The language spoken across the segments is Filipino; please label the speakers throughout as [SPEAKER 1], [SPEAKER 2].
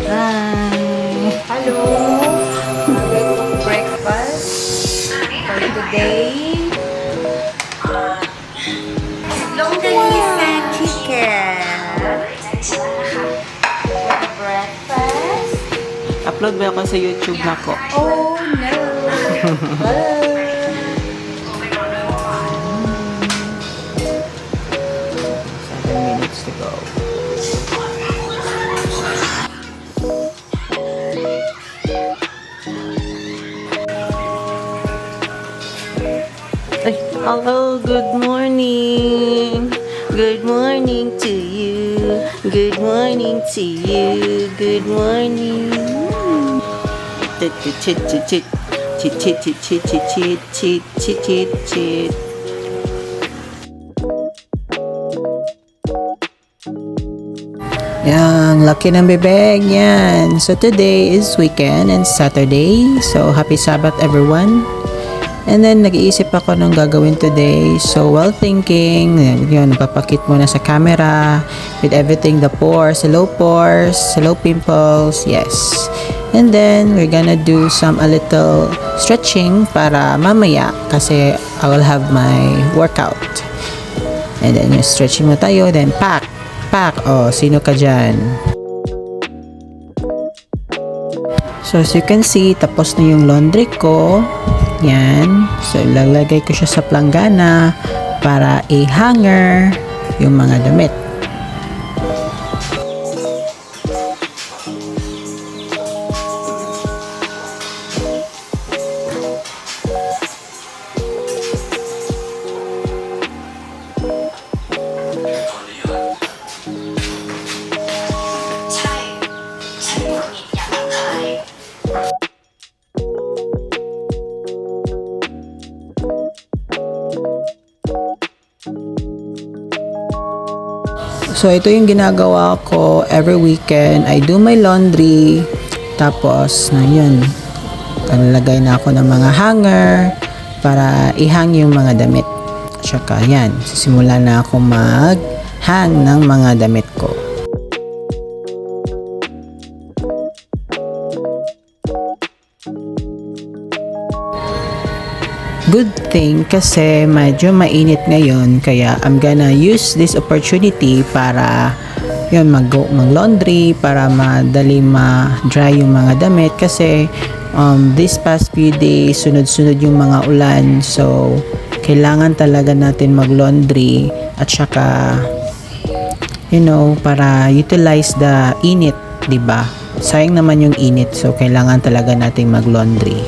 [SPEAKER 1] Hi!
[SPEAKER 2] Hello! We're going to breakfast for today. Longganisa chicken. For breakfast.
[SPEAKER 1] Upload ba ako sa YouTube na ko?
[SPEAKER 2] Oh no! Well,
[SPEAKER 1] 7 minutes to go. Ay, hello, good morning. Good morning to you. Good morning to you. Good morning. Chit chit chit chit chit chit chit chit chit chit chit chit chit chit. Yan, laki ng bibig yan. So today is weekend and Saturday. So happy Sabbath everyone. And then nag-iisip ako ng gagawin today. So while thinking, yun, napapakit muna sa camera with everything, the pores, hello pimples, yes. And then we're gonna do a little stretching para mamaya kasi I will have my workout. And then yung stretching mo tayo, then pack. Oh, sino ka dyan? So as you can see, tapos na yung laundry ko. Yan. So ilalagay ko siya sa planggana para i-hanger yung mga damit. So, ito yung ginagawa ko every weekend. I do my laundry. Tapos, na yun. Nalagay na ako ng mga hanger para i-hang yung mga damit. Tsaka, yan. Sisimula na ako mag-hang ng mga damit ko. Good thing kasi medyo mainit ngayon kaya I'm gonna use this opportunity para yun mag-laundry para madali ma-dry yung mga damit kasi this past few days sunod-sunod yung mga ulan so kailangan talaga natin mag-laundry at saka para utilize the init, 'di ba? Sayang naman yung init so kailangan talaga nating mag-laundry.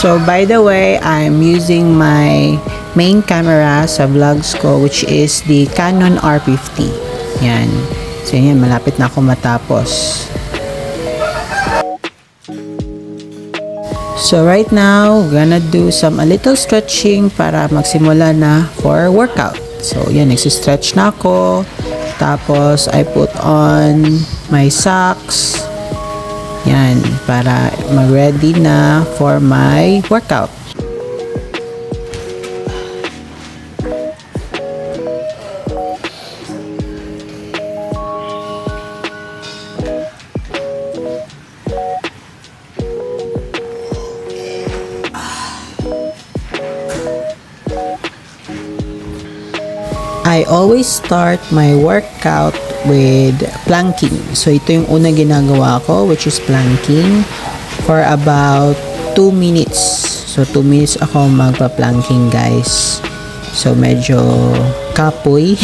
[SPEAKER 1] So by the way, I'm using my main camera sa vlogs ko which is the Canon R50. Yan. So yan, malapit na ako matapos. So right now, we're gonna do a little stretching para magsimula na for workout. So yan, nagsistretch na ako. Tapos I put on my socks. Yan, para mag-ready na for my workout. I always start my workout with planking. So ito yung unang ginagawa ko which is planking for about 2 minutes. So 2 minutes ako magpa-planking guys. So medyo kapoy.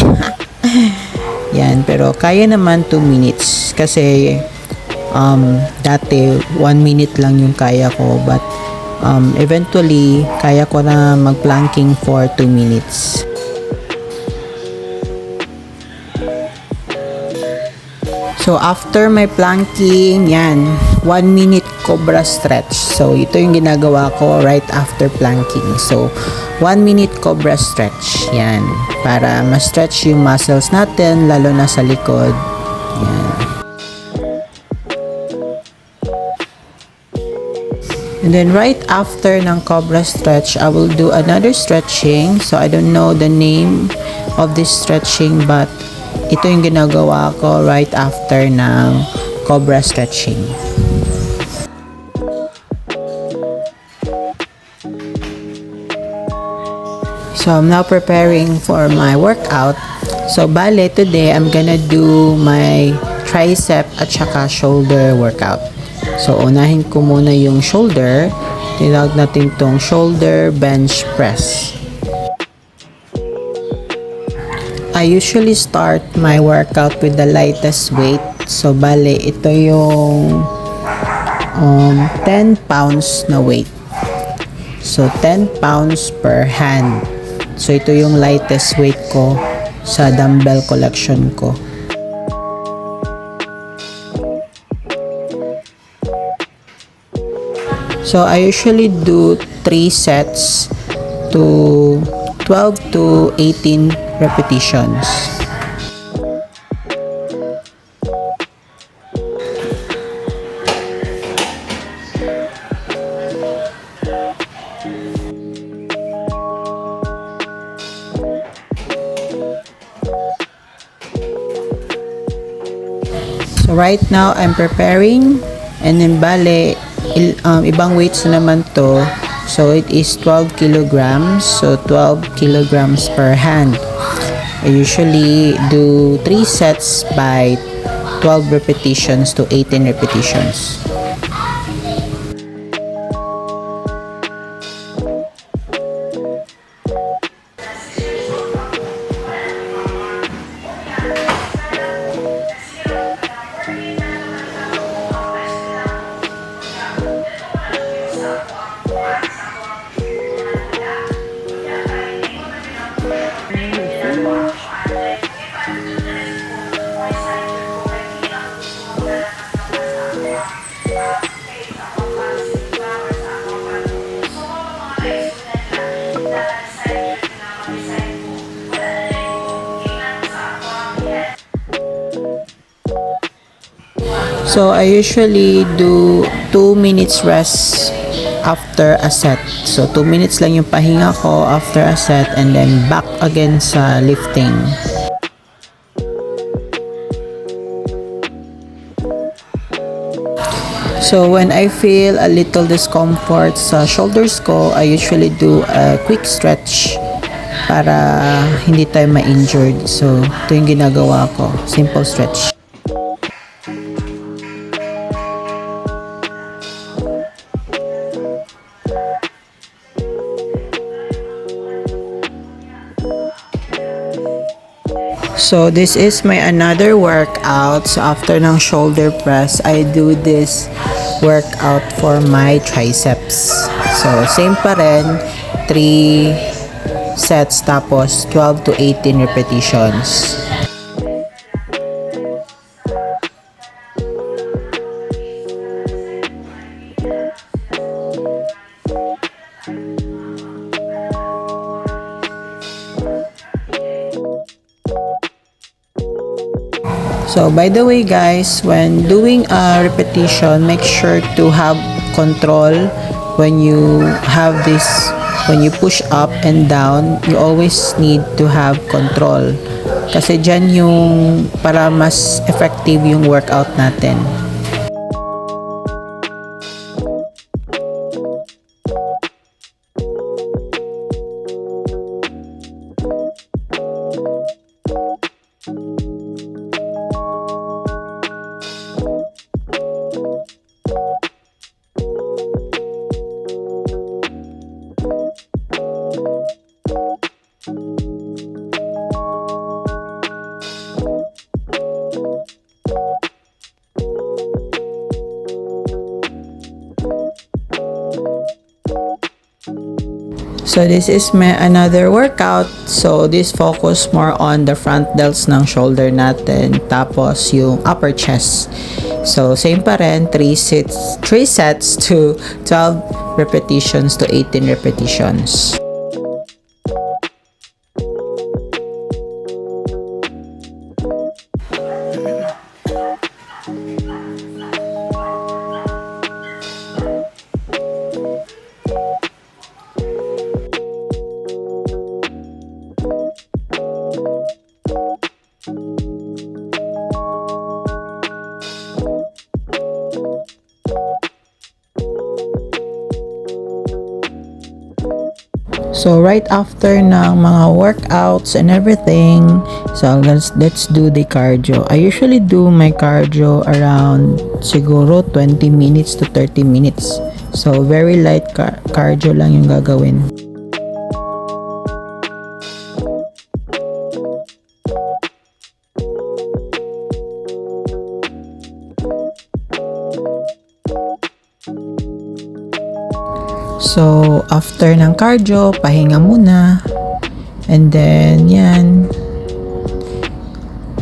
[SPEAKER 1] Yan, pero kaya naman 2 minutes kasi dati 1 minute lang yung kaya ko but eventually kaya ko na mag-planking for 2 minutes. So, after my planking, yan, 1 minute cobra stretch. So, ito yung ginagawa ko right after planking. So, 1 minute cobra stretch. Yan. Para ma-stretch yung muscles natin, lalo na sa likod. Yan. And then right after ng cobra stretch, I will do another stretching. So, I don't know the name of this stretching, but ito yung ginagawa ko right after ng cobra stretching. So, I'm now preparing for my workout. So, bale, today, I'm gonna do my tricep at saka shoulder workout. So, unahin ko muna yung shoulder. Tinawag natin tong shoulder bench press. I usually start my workout with the lightest weight. So, bale, ito yung 10 pounds na weight. So, 10 pounds per hand. So, ito yung lightest weight ko sa dumbbell collection ko. So, I usually do 3 sets to 12 to 18 repetitions. So, right now, I'm preparing, and then bale, ibang weights na naman to. So, it is 12 kilograms. So, 12 kilograms per hand. I usually do 3 sets by 12 repetitions to 18 repetitions. So, I usually do 2 minutes rest after a set. So, 2 minutes lang yung pahinga ko after a set, and then back again sa lifting. So, when I feel a little discomfort sa shoulders ko, I usually do a quick stretch para hindi tayo ma-injured. So, ito yung ginagawa ko. Simple stretch. So, this is my another workout. So, after ng shoulder press, I do this workout for my triceps. So, same pa rin. 3 sets tapos 12 to 18 repetitions. So, by the way guys, when doing a repetition, make sure to have control when you have this, when you push up and down, you always need to have control. Kasi dyan yung para mas effective yung workout natin. So this is my another workout. So this focus more on the front delts ng shoulder natin, tapos yung upper chest. So, same pa rin, 3 sets to 12 repetitions to 18 repetitions. So right after ng mga workouts and everything, so let's do the cardio. I usually do my cardio around siguro 20 minutes to 30 minutes. So very light cardio lang yung gagawin. So, after ng cardio, pahinga muna. And then, yan.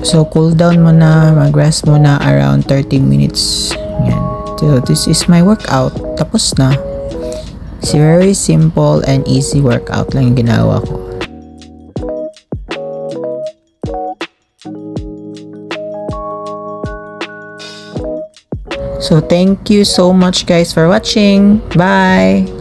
[SPEAKER 1] So, cool down muna, mag-rest muna around 30 minutes. Yan. So, this is my workout. Tapos na. It's very simple and easy workout lang yung ginawa ko. So, thank you so much guys for watching. Bye!